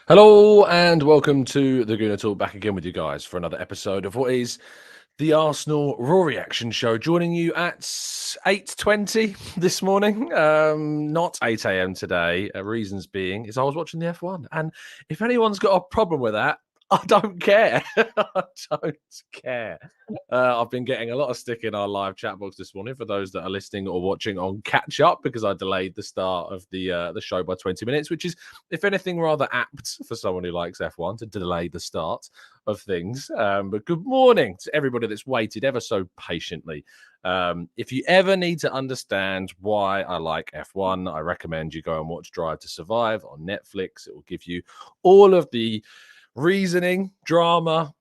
Hello and welcome to the Gooner Talk, back again with you guys for another episode of what is the Arsenal Raw Reaction Show. Joining you at 8:20 this morning, not 8 a.m. today. Reasons being is I was watching the F1, and if anyone's got a problem with that, I don't care. I don't care. I've been getting a lot of stick in our live chat box this morning for those that are listening or watching on catch up, because I delayed the start of the show by 20 minutes, which is, if anything, rather apt for someone who likes F1 to delay the start of things. But good morning to everybody that's waited ever so patiently. If you ever need to understand why I like F1, I recommend you go and watch Drive to Survive on Netflix. It will give you all of the reasoning, drama,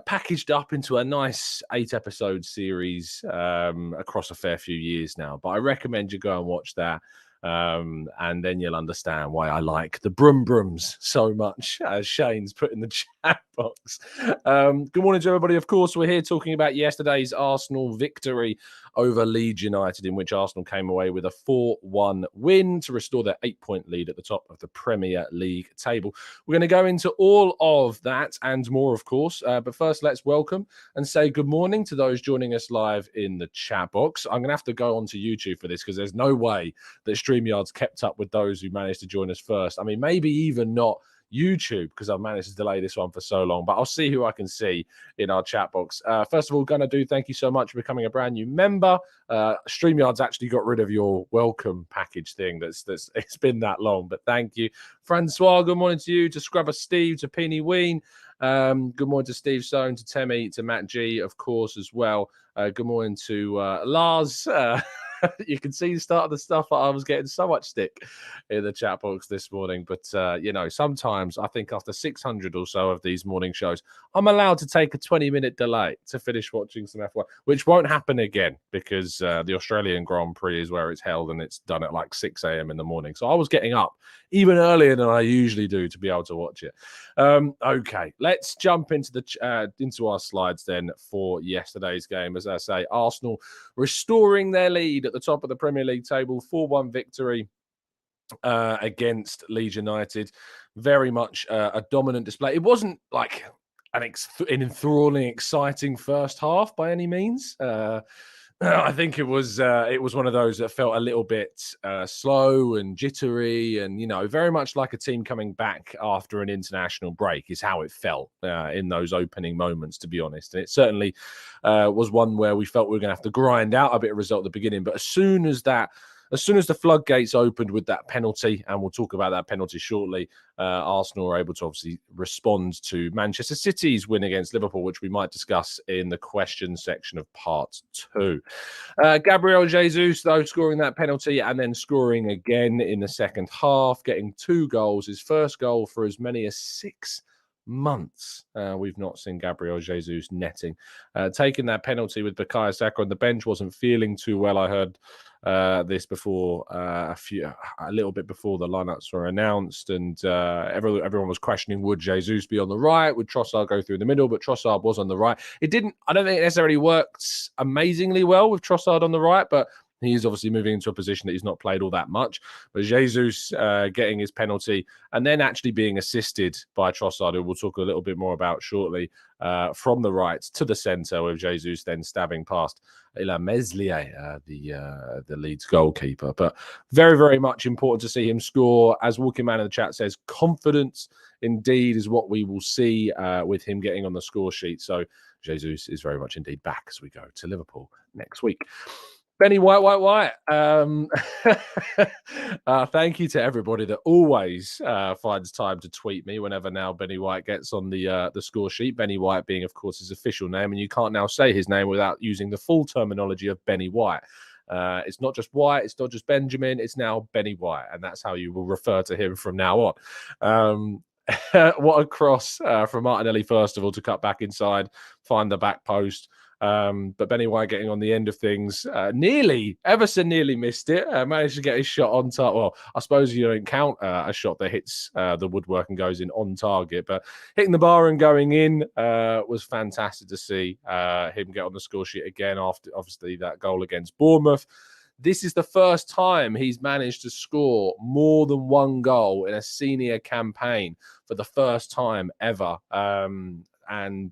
packaged up into a nice 8-episode series across a fair few years now. But I recommend you go and watch that. And then you'll understand why I like the Brum Brums so much, as Shane's put in the chat box. Good morning to everybody. Of course, we're here talking about yesterday's Arsenal victory over Leeds United, in which Arsenal came away with a 4-1 win to restore their 8-point lead at the top of the Premier League table. We're going to go into all of that and more, of course. But first, let's welcome and say good morning to those joining us live in the chat box. I'm going to have to go onto YouTube for this, because there's no way that StreamYard's kept up with those who managed to join us first. I mean, maybe even not YouTube, because I've managed to delay this one for so long, but I'll see who I can see in our chat box. First of all, gonna do, thank you so much for becoming a brand new member. StreamYard's actually got rid of your welcome package thing. That's it's been that long, but thank you. Francois, good morning to you, to Scrubber Steve, to Peony Ween. Good morning to Steve Stone, to Temmie, to Matt G, of course, as well. Good morning to Lars. You can see the start of the stuff. I was getting so much stick in the chat box this morning, but sometimes I think after 600 or so of these morning shows, I'm allowed to take a 20-minute delay to finish watching some F1, which won't happen again, because the Australian Grand Prix is where it's held, and it's done at like 6 a.m. in the morning. So I was getting up even earlier than I usually do to be able to watch it. Okay, let's jump into our slides then for yesterday's game. As I say, Arsenal restoring their lead at the top of the Premier League table, 4-1 victory against Leeds United. Very much a dominant display. It wasn't like an enthralling, exciting first half by any means. I think it was one of those that felt a little bit slow and jittery, and very much like a team coming back after an international break is how it felt in those opening moments, to be honest. And it certainly was one where we felt we were going to have to grind out a bit of result at the beginning. But as soon as the floodgates opened with that penalty, and we'll talk about that penalty shortly, Arsenal were able to obviously respond to Manchester City's win against Liverpool, which we might discuss in the question section of part 2. Gabriel Jesus, though, scoring that penalty and then scoring again in the second half, getting 2 goals, his first goal for as many as 6 months. We've not seen Gabriel Jesus netting. Taking that penalty with Bukayo Saka on the bench, wasn't feeling too well. I heard this before a little bit before the lineups were announced, and everyone was questioning, would Jesus be on the right, would Trossard go through the middle? But Trossard was on the right. I don't think it necessarily worked amazingly well with Trossard on the right, but he's obviously moving into a position that he's not played all that much. But Jesus getting his penalty and then actually being assisted by Trossard, who we'll talk a little bit more about shortly, from the right to the centre, with Jesus then stabbing past Ilham Meslier, the Leeds goalkeeper. But very, very much important to see him score. As Walking Man in the chat says, confidence indeed is what we will see with him getting on the score sheet. So Jesus is very much indeed back as we go to Liverpool next week. Benny White. Thank you to everybody that always finds time to tweet me whenever now Benny White gets on the score sheet. Benny White being, of course, his official name, and you can't now say his name without using the full terminology of Benny White. It's not just White, it's not just Benjamin, it's now Benny White, and that's how you will refer to him from now on. What a cross from Martinelli, first of all, to cut back inside, find the back post. But Benny White getting on the end of things, Everson nearly missed it, managed to get his shot on target. Well, I suppose you don't count a shot that hits the woodwork and goes in on target, but hitting the bar and going in was fantastic to see him get on the score sheet again after, obviously, that goal against Bournemouth. This is the first time he's managed to score more than one goal in a senior campaign for the first time ever. And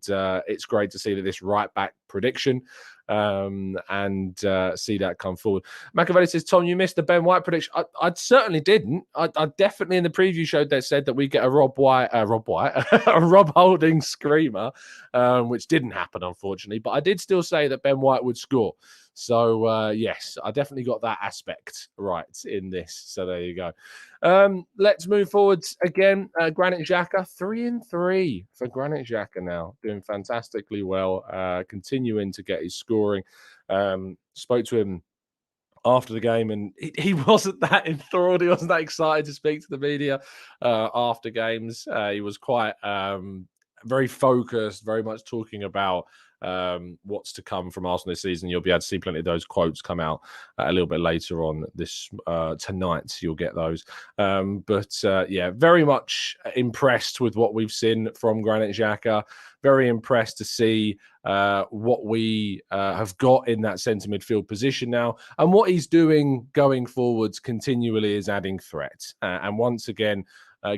it's great to see that this right back prediction and see that come forward. Machiavelli says, Tom, you missed the Ben White prediction. I certainly didn't. I definitely in the preview show that said that we get a Rob Holding screamer, which didn't happen, unfortunately. But I did still say that Ben White would score. So, yes, I definitely got that aspect right in this. So there you go. Let's move forward again. Granit Xhaka, 3-3 for Granit Xhaka now. Doing fantastically well, continuing to get his scoring. Spoke to him after the game, and he wasn't that enthralled. He wasn't that excited to speak to the media after games. He was quite very focused, very much talking about what's to come from Arsenal this season. You'll be able to see plenty of those quotes come out a little bit later on this tonight. You'll get those. Yeah, very much impressed with what we've seen from Granit Xhaka. Very impressed to see what we have got in that centre midfield position now, and what he's doing going forwards continually is adding threat. And once again,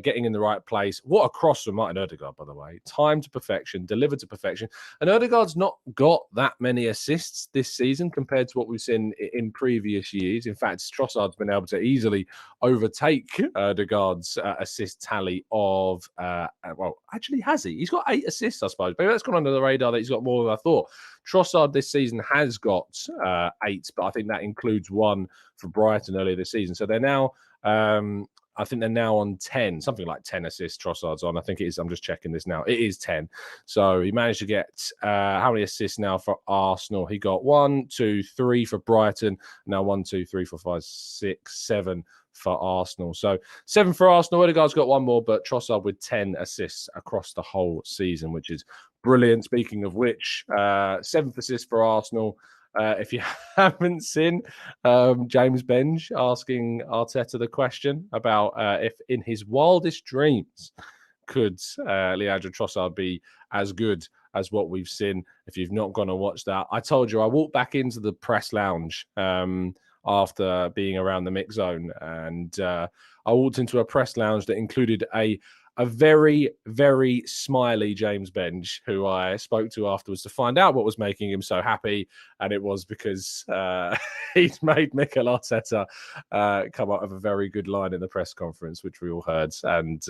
getting in the right place. What a cross from Martin Ødegaard, by the way. Time to perfection, delivered to perfection. And Ødegaard's not got that many assists this season compared to what we've seen in previous years. In fact, Trossard's been able to easily overtake Ødegaard's assist tally of, well, actually has he? He's got 8 assists, I suppose. Maybe that's gone under the radar that he's got more than I thought. Trossard this season has got 8, but I think that includes 1 for Brighton earlier this season. So they're now... I think they're now on 10, something like 10 assists Trossard's on. I think it is. I'm just checking this now. It is 10. So he managed to get how many assists now for Arsenal? He got 1, 2, 3 for Brighton. Now 1, 2, 3, 4, 5, 6, 7 for Arsenal. So 7 for Arsenal. Ødegaard's got 1 more, but Trossard with 10 assists across the whole season, which is brilliant. Speaking of which, 7th assist for Arsenal. If you haven't seen James Benge asking Arteta the question about if in his wildest dreams could Leandro Trossard be as good as what we've seen. If you've not gone and watched that, I told you I walked back into the press lounge after being around the mix zone, and I walked into a press lounge that included a very, very smiley James Benge, who I spoke to afterwards to find out what was making him so happy. And it was because he's made Mikel Arteta come up with a very good line in the press conference, which we all heard. And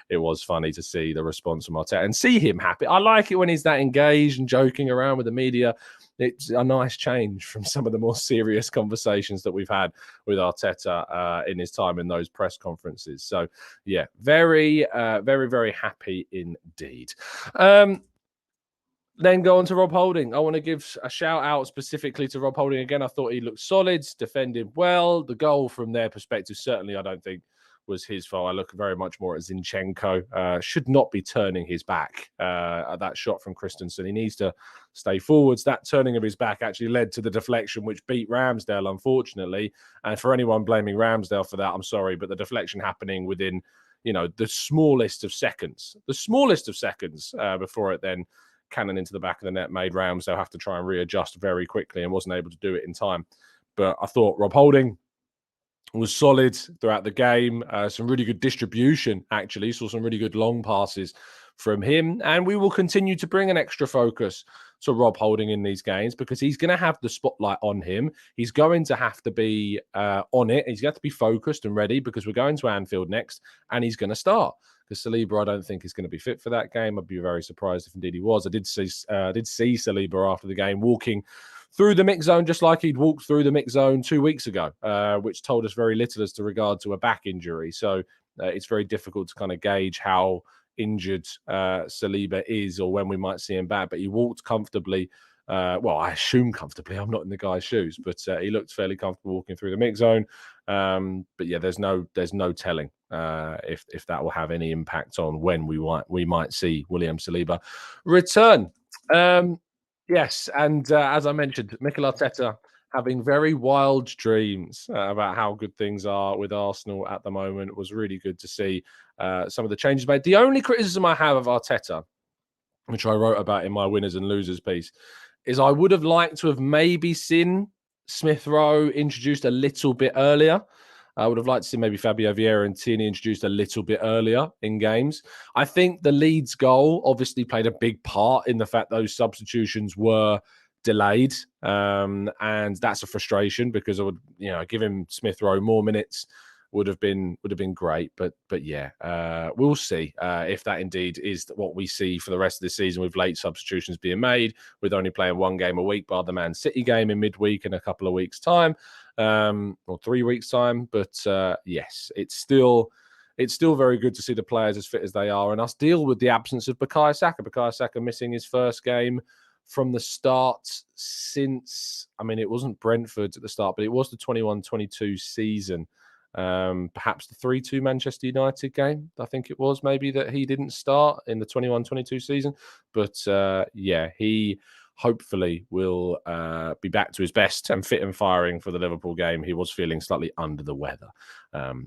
it was funny to see the response from Arteta and see him happy. I like it when he's that engaged and joking around with the media. It's a nice change from some of the more serious conversations that we've had with Arteta in his time in those press conferences. So, yeah, very, very happy indeed. Then go on to Rob Holding. I want to give a shout out specifically to Rob Holding again. I thought he looked solid, defended well. The goal from their perspective, certainly, I don't think was his fault. I look very much more at Zinchenko. Should not be turning his back at that shot from Christensen. He needs to stay forwards. That turning of his back actually led to the deflection, which beat Ramsdale, unfortunately. And for anyone blaming Ramsdale for that, I'm sorry, but the deflection happening within, the smallest of seconds before it then cannon into the back of the net made Ramsdale have to try and readjust very quickly and wasn't able to do it in time. But I thought Rob Holding was solid throughout the game. Some really good distribution, actually. Saw some really good long passes from him. And we will continue to bring an extra focus to Rob Holding in these games because he's going to have the spotlight on him. He's going to have to be on it. He's got to be focused and ready because we're going to Anfield next and he's going to start. Because Saliba, I don't think, is going to be fit for that game. I'd be very surprised if indeed he was. I did see Saliba after the game walking through the mix zone, just like he'd walked through the mix zone 2 weeks ago, which told us very little as to regard to a back injury. So it's very difficult to kind of gauge how injured Saliba is or when we might see him back. But he walked comfortably. Well, I assume comfortably. I'm not in the guy's shoes, but he looked fairly comfortable walking through the mix zone. But yeah, there's no telling if that will have any impact on when we might see William Saliba return. Yes, and as I mentioned, Mikel Arteta having very wild dreams about how good things are with Arsenal at the moment. It was really good to see some of the changes made. The only criticism I have of Arteta, which I wrote about in my winners and losers piece, is I would have liked to have maybe seen Smith Rowe introduced a little bit earlier. I would have liked to see maybe Fabio Vieira and Tierney introduced a little bit earlier in games. I think the Leeds goal obviously played a big part in the fact those substitutions were delayed. And that's a frustration because I would, giving Smith Rowe more minutes would have been great. But yeah, we'll see if that indeed is what we see for the rest of the season, with late substitutions being made, with only playing one game a week, bar the Man City game in midweek in a couple of weeks' time, or 3 weeks' time. But yes, it's still very good to see the players as fit as they are, and us deal with the absence of Bukayo Saka. Bukayo Saka missing his first game from the start since, it wasn't Brentford at the start, but it was the 21-22 season. Perhaps the 3-2 Manchester United game, I think it was, maybe, that he didn't start in the 21-22 season. But yeah, he hopefully will be back to his best and fit and firing for the Liverpool game. He was feeling slightly under the weather.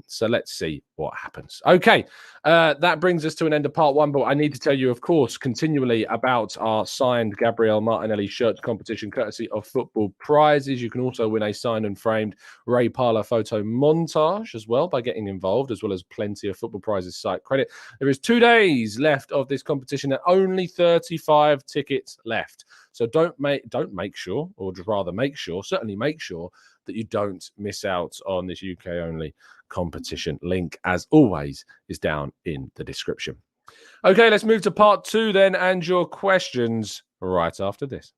So let's see what happens. Okay, that brings us to an end of part one, but I need to tell you, of course, continually about our signed Gabriel Martinelli shirt competition, courtesy of Football Prizes. You can also win a signed and framed Ray Parlour photo montage as well by getting involved, as well as plenty of Football Prizes site credit. There is 2 days left of this competition and only 35 tickets left. So make sure certainly make sure that you don't miss out on this UK-only competition. Link, as always, is down in the description. Okay, let's move to part 2 then, and your questions right after this.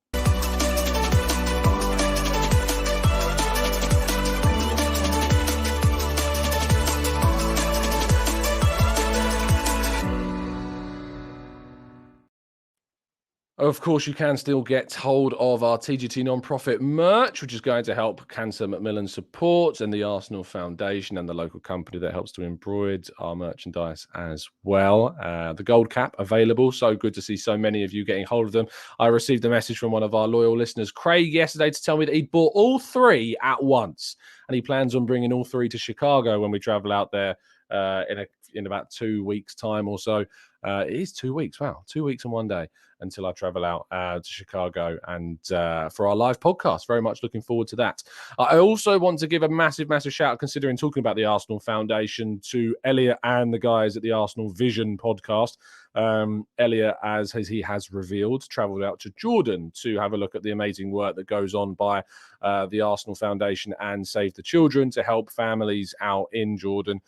Of course, you can still get hold of our TGT non-profit merch, which is going to help Cancer Macmillan Support and the Arsenal Foundation and the local company that helps to embroider our merchandise as well. The gold cap available. So good to see so many of you getting hold of them. I received a message from one of our loyal listeners, Craig, yesterday to tell me that he'd bought all 3 at once, and he plans on bringing all 3 to Chicago when we travel out there in about 2 weeks' time or so. It is 2 weeks. Wow, 2 weeks and 1 day until I travel out to Chicago and for our live podcast. Very much looking forward to that. I also want to give a massive shout out, considering talking about the Arsenal Foundation, to Elliot and the guys at the Arsenal Vision podcast. Elliot, as he has revealed, travelled out to Jordan to have a look at the amazing work that goes on by the Arsenal Foundation and Save the Children to help families out in Jordan.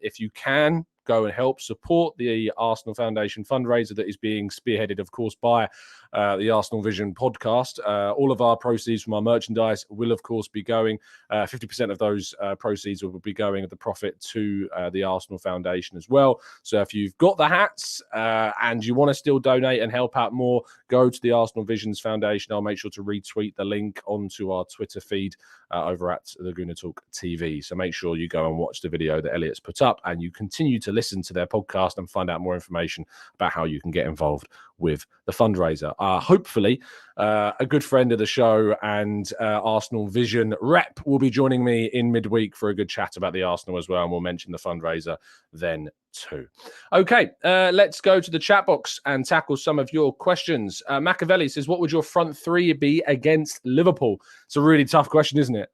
If you can, go and help support the Arsenal Foundation fundraiser that is being spearheaded, of course, by the Arsenal Vision podcast. All of our proceeds from our merchandise will, of course, be going, 50% of those proceeds will be going at the profit to the Arsenal Foundation as well. So if you've got the hats and you want to still donate and help out more, go to the Arsenal Visions Foundation. I'll make sure to retweet the link onto our Twitter feed over at the Gooner Talk TV. So make sure you go and watch the video that Elliot's put up, and you continue to listen to their podcast and find out more information about how you can get involved with the fundraiser. Hopefully, a good friend of the show and Arsenal Vision rep will be joining me in midweek for a good chat about the Arsenal as well, and we'll mention the fundraiser then too. Okay, let's go to the chat box and tackle some of your questions. Machiavelli says, what would your front 3 be against Liverpool? It's a really tough question, isn't it?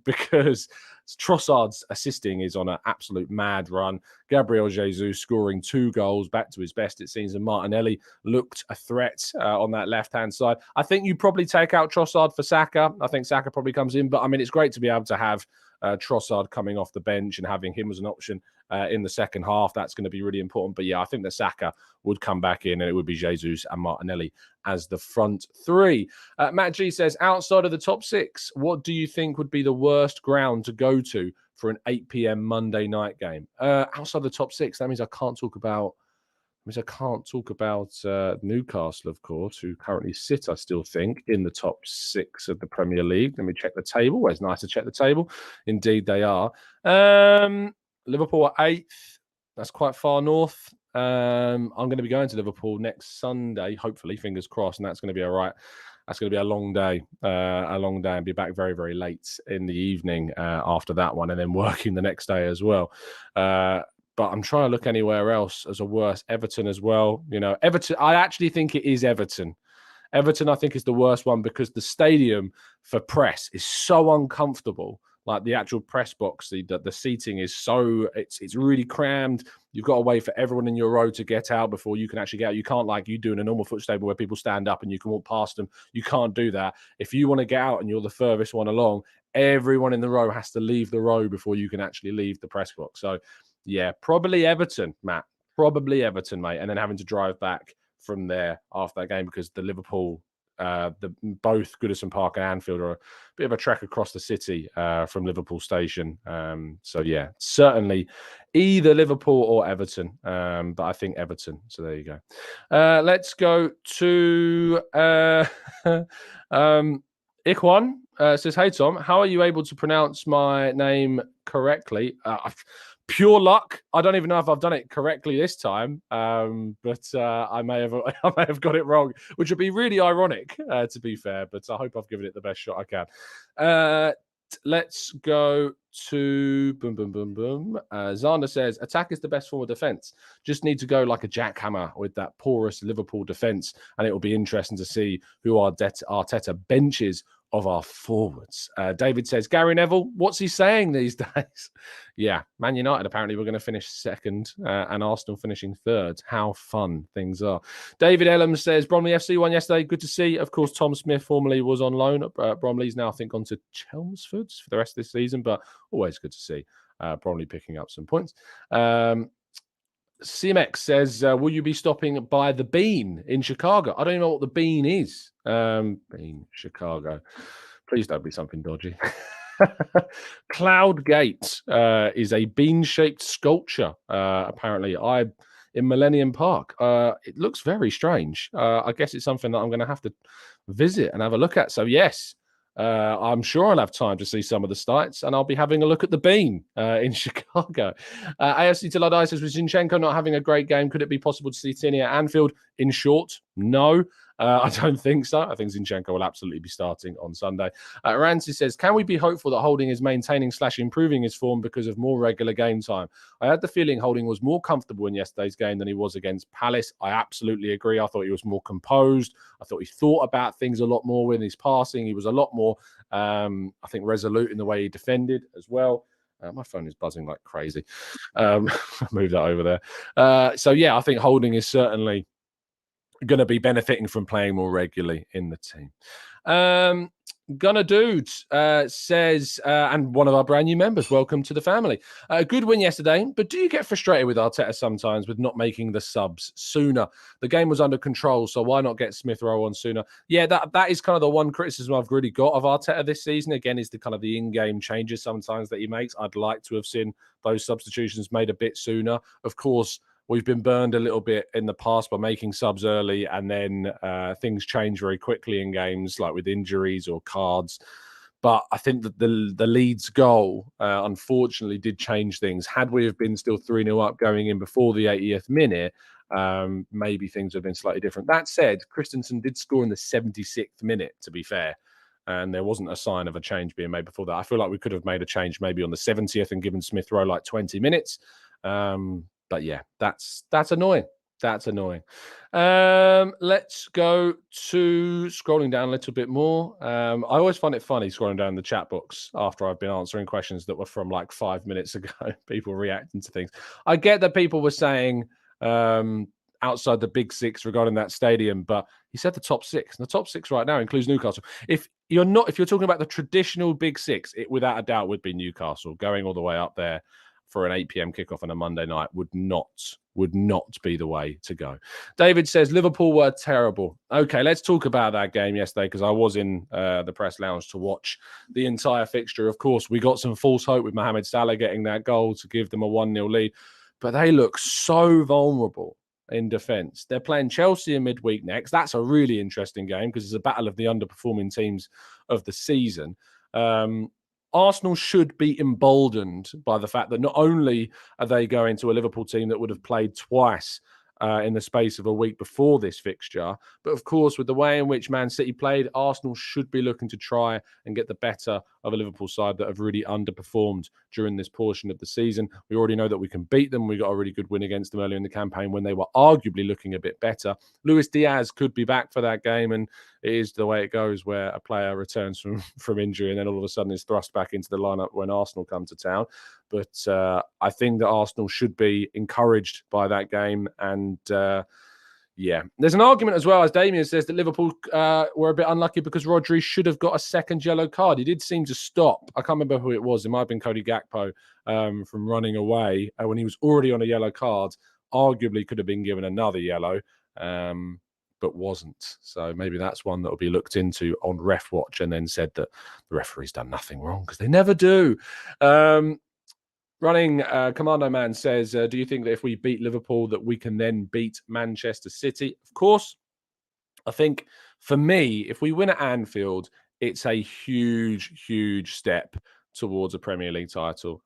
Because Trossard's assisting is on an absolute mad run. Gabriel Jesus scoring 2 goals, back to his best, it seems, and Martinelli looked a threat on that left-hand side. I think you probably take out Trossard for Saka. I think Saka probably comes in, but it's great to be able to have Trossard coming off the bench and having him as an option in the second half. That's going to be really important. But yeah, I think that Saka would come back in, and it would be Jesus and Martinelli as the front 3. Matt G says, outside of the top 6, what do you think would be the worst ground to go to for an 8 p.m. Monday night game? Outside the top 6, that means I can't talk about Newcastle, of course, who currently sit, I still think, in the top 6 of the Premier League. Let me check the table. Well, it's nice to check the table. Indeed, they are. Liverpool are 8th. That's quite far north. I'm going to be going to Liverpool next Sunday, hopefully, fingers crossed, and that's going to be all right. That's going to be a long day, and be back very, very late in the evening after that one, and then working the next day as well. But I'm trying to look anywhere else as a worse. Everton as well. Everton, I actually think it is Everton. Everton, I think, is the worst one because the stadium for press is so uncomfortable. Like the actual press box, the seating is so it's really crammed. You've got to wait for everyone in your row to get out before you can actually get out. You can't, like you do in a normal foot stable where people stand up and you can walk past them. You can't do that. If you want to get out and you're the furthest one along, everyone in the row has to leave the row before you can actually leave the press box. So, yeah, probably Everton, Matt. Probably Everton, mate. And then having to drive back from there after that game because the Liverpool, both Goodison Park and Anfield are a bit of a trek across the city from Liverpool Station. So yeah, certainly either Liverpool or Everton, but I think Everton. So there you go. Let's go to Ikhwan. Says, hey Tom, how are you able to pronounce my name correctly? Pure luck. I don't even know if I've done it correctly this time, but I may have got it wrong, which would be really ironic, to be fair. But I hope I've given it the best shot I can. Let's go to boom, boom, boom, boom. Zander says, attack is the best form of defense. Just need to go like a jackhammer with that porous Liverpool defense, and it will be interesting to see who Arteta benches of our forwards. David says, Gary Neville, what's he saying these days? Yeah, Man United apparently we're going to finish second and Arsenal finishing third. How fun things are. David Ellum says, Bromley FC won yesterday. Good to see. Of course, Tom Smith formerly was on loan at Bromley's now, I think, on to Chelmsford for the rest of this season, but always good to see Bromley picking up some points. CMX says, will you be stopping by the Bean in Chicago? I don't even know what the Bean is. Bean, Chicago. Please don't be something dodgy. Cloudgate is a bean-shaped sculpture, apparently, in Millennium Park. It looks very strange. I guess it's something that I'm going to have to visit and have a look at. So, yes, I'm sure I'll have time to see some of the sites, and I'll be having a look at the Bean in Chicago. AFC Till I Die says, with Zinchenko not having a great game, could it be possible to see Tierney at Anfield? In short, no. I don't think so. I think Zinchenko will absolutely be starting on Sunday. Rancy says, can we be hopeful that Holding is maintaining / improving his form because of more regular game time? I had the feeling Holding was more comfortable in yesterday's game than he was against Palace. I absolutely agree. I thought he was more composed. I thought he thought about things a lot more with his passing. He was a lot more, I think, resolute in the way he defended as well. My phone is buzzing like crazy. Move that over there. So, yeah, I think Holding is certainly going to be benefiting from playing more regularly in the team. Gunner Dude says, and one of our brand new members, welcome to the family. Good win yesterday, but do you get frustrated with Arteta sometimes with not making the subs sooner? The game was under control, so why not get Smith Rowe on sooner? Yeah, that is kind of the one criticism I've really got of Arteta this season. Again, is the kind of the in-game changes sometimes that he makes. I'd like to have seen those substitutions made a bit sooner. Of course, we've been burned a little bit in the past by making subs early, and then things change very quickly in games, like with injuries or cards. But I think that the Leeds goal, unfortunately, did change things. Had we have been still 3-0 up going in before the 80th minute, maybe things would have been slightly different. That said, Christensen did score in the 76th minute, to be fair. And there wasn't a sign of a change being made before that. I feel like we could have made a change maybe on the 70th and given Smith Rowe like 20 minutes. But yeah, that's annoying. That's annoying. Let's go to scrolling down a little bit more. I always find it funny scrolling down the chat box after I've been answering questions that were from like 5 minutes ago, people reacting to things. I get that people were saying outside the big six regarding that stadium, but he said the top six. And the top six right now includes Newcastle. If you're talking about the traditional big six, it without a doubt would be Newcastle. Going all the way up there for an 8 p.m. kickoff on a Monday night would not be the way to go. David says, Liverpool were terrible. Okay, let's talk about that game yesterday, because I was in the press lounge to watch the entire fixture. Of course, we got some false hope with Mohamed Salah getting that goal to give them a 1-0 lead, but they look so vulnerable in defence. They're playing Chelsea in midweek next. That's a really interesting game because it's a battle of the underperforming teams of the season. Arsenal should be emboldened by the fact that not only are they going to a Liverpool team that would have played twice in the space of a week before this fixture, but of course, with the way in which Man City played, Arsenal should be looking to try and get the better of a Liverpool side that have really underperformed during this portion of the season. We already know that we can beat them. We got a really good win against them earlier in the campaign when they were arguably looking a bit better. Luis Diaz could be back for that game, and it is the way it goes where a player returns from injury and then all of a sudden is thrust back into the lineup when Arsenal come to town. But I think that Arsenal should be encouraged by that game. And yeah, there's an argument as well, as Damien says, that Liverpool were a bit unlucky because Rodri should have got a second yellow card. He did seem to stop. I can't remember who it was. It might have been Cody Gakpo from running away when he was already on a yellow card. Arguably could have been given another yellow, but wasn't. So maybe that's one that will be looked into on Ref Watch and then said that the referee's done nothing wrong, because they never do. Running Commando Man says, do you think that if we beat Liverpool that we can then beat Manchester City? Of course. I think for me, if we win at Anfield, it's a huge, huge step towards a Premier League title.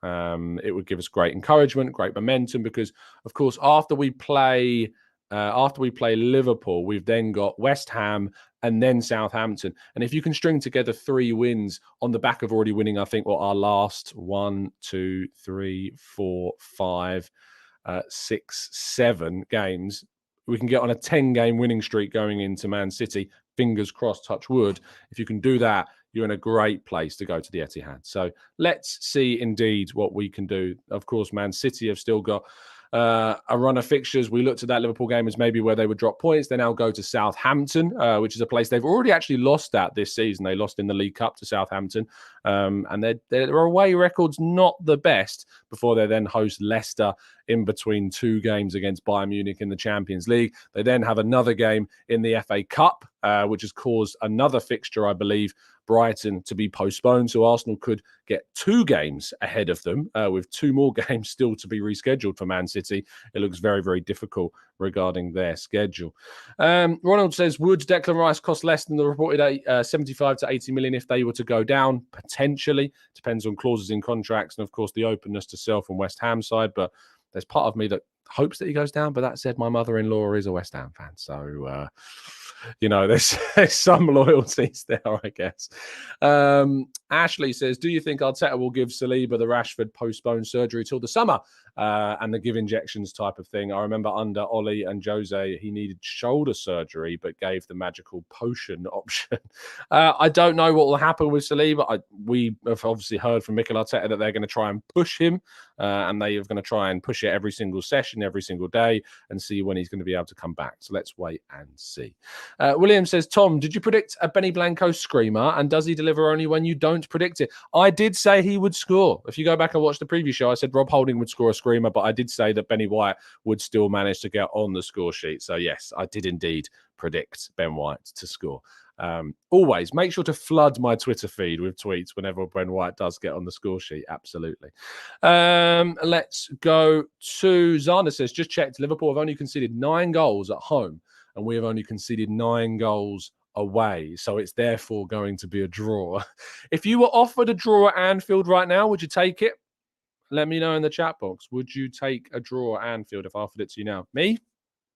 It would give us great encouragement, great momentum, because, of course, after we play Liverpool, we've then got West Ham and then Southampton. And if you can string together 3 wins on the back of already winning, I think, what our last 1, 2, 3, 4, 5, 6, 7 games, we can get on a 10-game winning streak going into Man City. Fingers crossed, touch wood. If you can do that, you're in a great place to go to the Etihad. So let's see indeed what we can do. Of course, Man City have still got a run of fixtures. We looked at that Liverpool game as maybe where they would drop points. They now go to Southampton, which is a place they've already actually lost at this season. They lost in the League Cup to Southampton, and their away record's not the best before they then host Leicester in between 2 games against Bayern Munich in the Champions League. They then have another game in the FA Cup, which has caused another fixture, I believe, Brighton, to be postponed. So Arsenal could get 2 games ahead of them with 2 more games still to be rescheduled for Man City. It looks very, very difficult regarding their schedule. Ronald says, would Declan Rice cost less than the reported 75 to 80 million if they were to go down? Potentially. Depends on clauses in contracts and, of course, the openness to sell from West Ham side. But there's part of me that hopes that he goes down. But that said, my mother-in-law is a West Ham fan. So, there's some loyalties there, I guess. Ashley says, do you think Arteta will give Saliba the Rashford postponed surgery till the summer and the give injections type of thing? I remember under Oli and Jose, he needed shoulder surgery, but gave the magical potion option. I don't know what will happen with Saliba. We have obviously heard from Mikel Arteta that they're going to try and push him, and they are going to try and push it every single session, every single day, and see when he's going to be able to come back. So let's wait and see. William says, Tom, did you predict a Benny Blanco screamer? And does he deliver only when you don't predict it? I did say he would score. If you go back and watch the preview show, I said Rob Holding would score a screamer, but I did say that Benny White would still manage to get on the score sheet. So yes, I did indeed predict Ben White to score. Always make sure to flood my Twitter feed with tweets whenever Ben White does get on the score sheet. Absolutely. Let's go to Zana says, just checked, Liverpool have only conceded 9 goals at home and we have only conceded 9 goals away. So it's therefore going to be a draw. If you were offered a draw at Anfield right now, would you take it? Let me know in the chat box. Would you take a draw at Anfield if I offered it to you now? Me?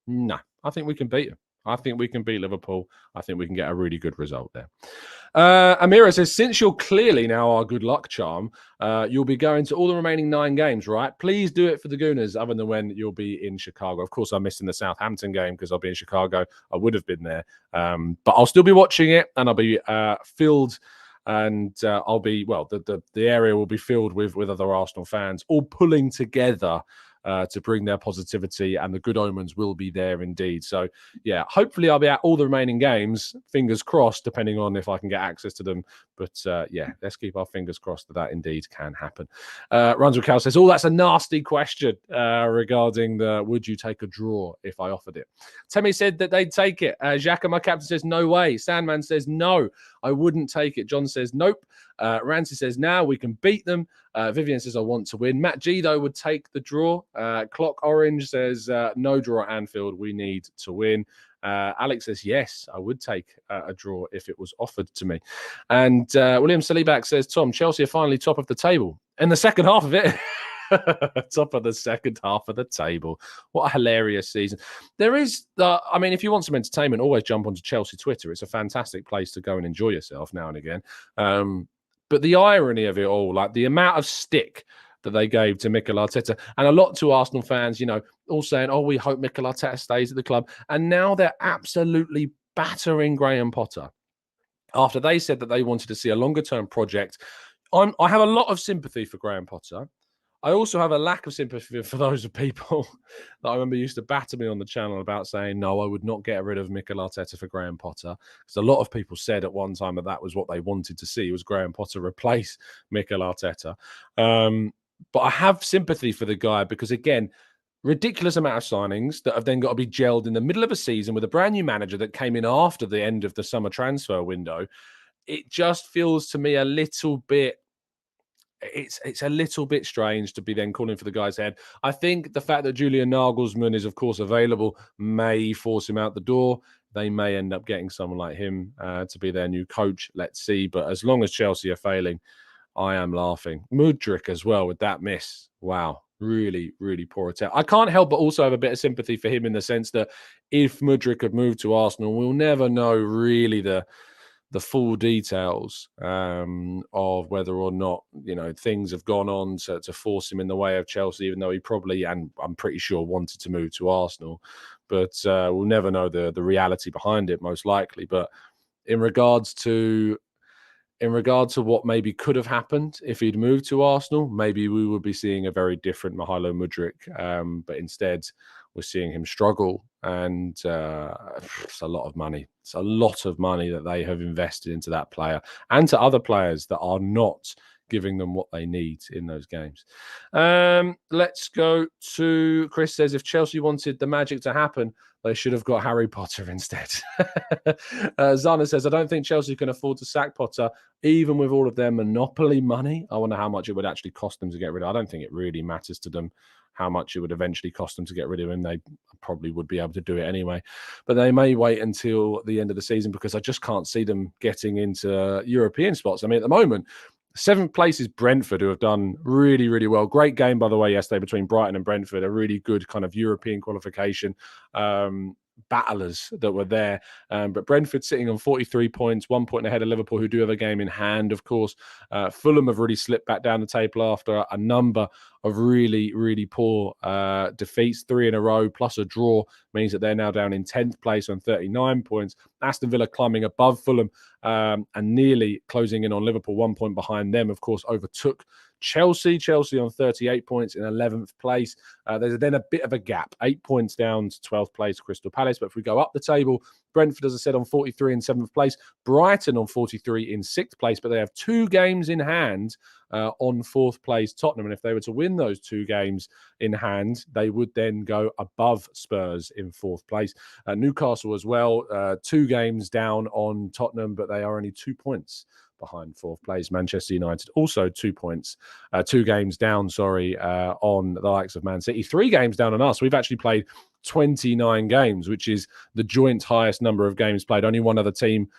No. I think we can beat them. I think we can beat Liverpool. I think we can get a really good result there. Amira says, since you're clearly now our good luck charm, you'll be going to all the remaining 9 games, right? Please do it for the Gooners, other than when you'll be in Chicago. Of course, I'm missing the Southampton game because I'll be in Chicago. I would have been there. But I'll still be watching it, and I'll be filled, and I'll be, well, the area will be filled with other Arsenal fans, all pulling together to bring their positivity, and the good omens will be there indeed. So, yeah, hopefully I'll be at all the remaining games, fingers crossed, depending on if I can get access to them. But, yeah, let's keep our fingers crossed that indeed can happen. Runs with Cal says, oh, that's a nasty question regarding the would you take a draw if I offered it. Temi said that they'd take it. Xhaka, my captain, says no way. Sandman says no, I wouldn't take it. John says nope. Rancy says now we can beat them. Vivian says I want to win. Matt G, though, would take the draw. Clock Orange says no draw at Anfield. We need to win. Alex says, yes, I would take a draw if it was offered to me. And William Salibak says, Tom, Chelsea are finally top of the table. In the second half of it, top of the second half of the table. What a hilarious season. There is, I mean, if you want some entertainment, always jump onto Chelsea Twitter. It's a fantastic place to go and enjoy yourself now and again. But the irony of it all, like the amount of stick that they gave to Mikel Arteta, and a lot to Arsenal fans, all saying, "Oh, we hope Mikel Arteta stays at the club," and now they're absolutely battering Graham Potter after they said that they wanted to see a longer-term project. I have a lot of sympathy for Graham Potter. I also have a lack of sympathy for those people that I remember used to batter me on the channel about saying, no, I would not get rid of Mikel Arteta for Graham Potter. Because a lot of people said at one time that was what they wanted to see, was Graham Potter replace Mikel Arteta. But I have sympathy for the guy because, again, ridiculous amount of signings that have then got to be gelled in the middle of a season with a brand new manager that came in after the end of the summer transfer window. It just feels to me a little bit, it's a little bit strange to be then calling for the guy's head. I think the fact that Julian Nagelsmann is, of course, available may force him out the door. They may end up getting someone like him to be their new coach. Let's see. But as long as Chelsea are failing, I am laughing. Mudryk as well with that miss. Wow. Really, really poor attempt. I can't help but also have a bit of sympathy for him in the sense that if Mudryk had moved to Arsenal, we'll never know really the full details of whether or not, things have gone on to force him in the way of Chelsea, even though he probably, and I'm pretty sure, wanted to move to Arsenal. But we'll never know the reality behind it, most likely. But in regards to what maybe could have happened if he'd moved to Arsenal, maybe we would be seeing a very different Mykhailo Mudryk. But instead, we're seeing him struggle. And it's a lot of money. It's a lot of money that they have invested into that player and to other players that are not giving them what they need in those games. Let's go to Chris says, if Chelsea wanted the magic to happen, they should have got Harry Potter instead. Zana says, I don't think Chelsea can afford to sack Potter, even with all of their monopoly money. I wonder how much it would actually cost them to get rid of. I don't think it really matters to them how much it would eventually cost them to get rid of him. They probably would be able to do it anyway. But they may wait until the end of the season because I just can't see them getting into European spots. I mean, at the moment, 7th place is Brentford, who have done really, really well. Great game, by the way, yesterday between Brighton and Brentford. A really good kind of European qualification battlers that were there. But Brentford sitting on 43 points, 1 point ahead of Liverpool, who do have a game in hand, of course. Fulham have really slipped back down the table after a number of really, really poor defeats. 3 in a row plus a draw means that they're now down in 10th place on 39 points. Aston Villa climbing above Fulham and nearly closing in on Liverpool. 1 point behind them, of course, overtook Chelsea on 38 points in 11th place. There's then a bit of a gap, 8 points down to 12th place, Crystal Palace. But if we go up the table, Brentford, as I said, on 43 in 7th place, Brighton on 43 in 6th place, but they have 2 games in hand on 4th place Tottenham. And if they were to win those 2 games in hand, they would then go above Spurs in 4th place. Newcastle as well, 2 games down on Tottenham, but they are only 2 points behind 4th place. Manchester United also 2 points, 2 games down, on the likes of Man City. 3 games down on us. We've actually played 29 games, which is the joint highest number of games played. Only one other team,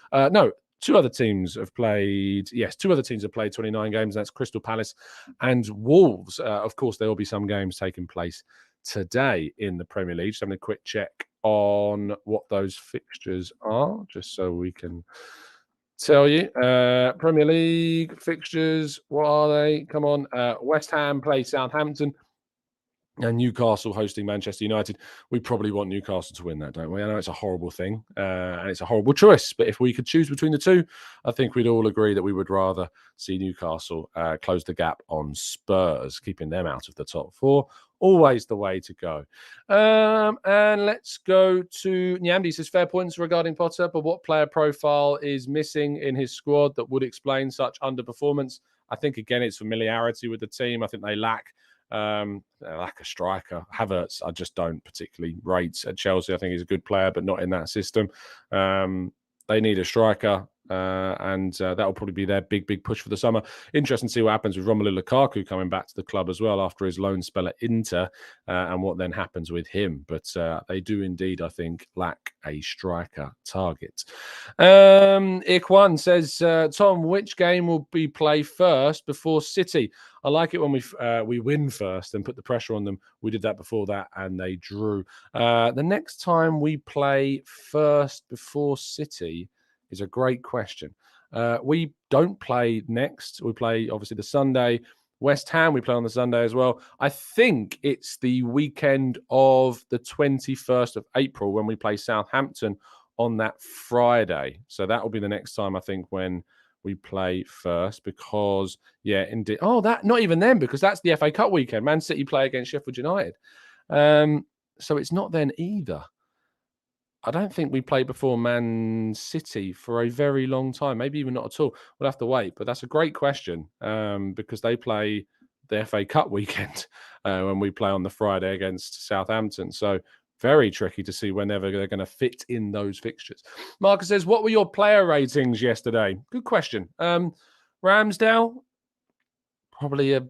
2 other teams have played. Yes, 2 other teams have played 29 games. That's Crystal Palace and Wolves. Of course, there will be some games taking place today in the Premier League. Just having a quick check on what those fixtures are, just so we can tell you. Premier League fixtures, what are they? Come on. West Ham play Southampton and Newcastle hosting Manchester United. We probably want Newcastle to win that, don't we? I know it's a horrible thing and it's a horrible choice, but if we could choose between the two, I think we'd all agree that we would rather see Newcastle close the gap on Spurs, keeping them out of the top 4. Always the way to go. And let's go to Nyamdi. Says, fair points regarding Potter, but what player profile is missing in his squad that would explain such underperformance? I think, again, it's familiarity with the team. I think they lack a striker. Havertz, I just don't particularly rate at Chelsea. I think he's a good player, but not in that system. They need a striker. And that will probably be their big push for the summer. Interesting to see what happens with Romelu Lukaku coming back to the club as well after his loan spell at Inter and what then happens with him. But they do indeed, I think, lack a striker target. Ikwan says, Tom, which game will be play first before City? I like it when we win first and put the pressure on them. We did that before that and they drew. The next time we play first before City is a great question. We don't play next. We play, obviously, the Sunday. West Ham, we play on the Sunday as well. I think it's the weekend of the 21st of April when we play Southampton on that Friday. So that will be the next time, I think, when we play first, because, yeah, indeed. Oh, that not even then, because that's the FA Cup weekend. Man City play against Sheffield United. So it's not then either. I don't think we played before Man City for a very long time, maybe even not at all. We'll have to wait, but that's a great question, because they play the FA Cup weekend when we play on the Friday against Southampton. So very tricky to see whenever they're going to fit in those fixtures. Marcus says, what were your player ratings yesterday? Good question. Ramsdale, probably a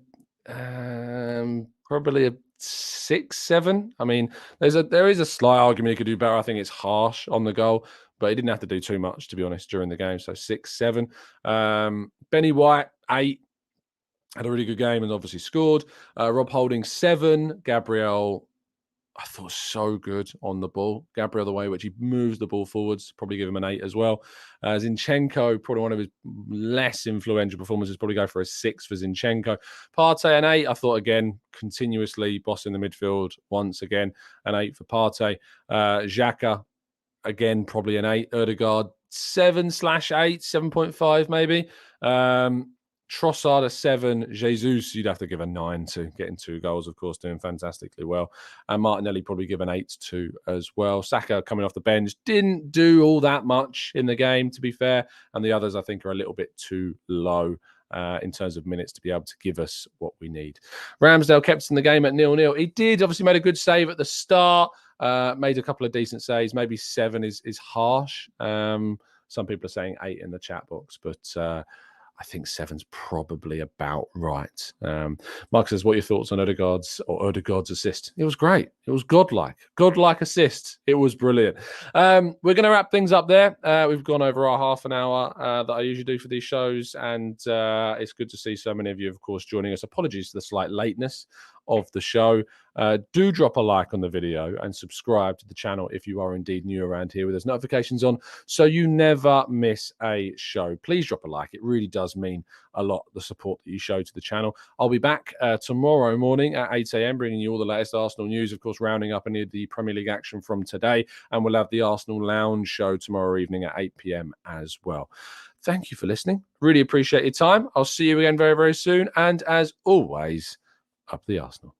6, 7. I mean, there is a slight argument he could do better. I think it's harsh on the goal, but he didn't have to do too much, to be honest, during the game. So 6, 7. Benny White, 8. Had a really good game and obviously scored. Rob Holding, 7. Gabriel, I thought, so good on the ball. Gabriel, the way which he moves the ball forwards, probably give him an 8 as well. Zinchenko, probably one of his less influential performances, probably go for a 6 for Zinchenko. Partey, an 8. I thought, again, continuously bossing the midfield once again. An 8 for Partey. Xhaka, again, probably an 8. Ødegaard, 7/8, 7.5 maybe. Trossard a 7. Jesus, you'd have to give a 9 to, getting 2 goals, of course, doing fantastically well. And Martinelli probably give an 8 to as well. Saka coming off the bench, didn't do all that much in the game, to be fair. And the others, I think, are a little bit too low in terms of minutes to be able to give us what we need. Ramsdale kept us in the game at 0-0. He did, obviously, made a good save at the start. Made a couple of decent saves. Maybe 7 is harsh. Some people are saying 8 in the chat box, but I think 7's probably about right. Mark says, what are your thoughts on Ødegaard's assist? It was great. It was godlike assist. It was brilliant. We're going to wrap things up there. We've gone over our half an hour that I usually do for these shows, and it's good to see so many of you, of course, joining us. Apologies for the slight lateness of the show. Do drop a like on the video and subscribe to the channel if you are indeed new around here with those notifications on, so you never miss a show. Please drop a like. It really does mean a lot, the support that you show to the channel. I'll be back tomorrow morning at 8 a.m. bringing you all the latest Arsenal news, of course, rounding up any of the Premier League action from today, and we'll have the Arsenal Lounge show tomorrow evening at 8 p.m. as well. Thank you for listening. Really appreciate your time. I'll see you again very, very soon. And as always, up the Arsenal.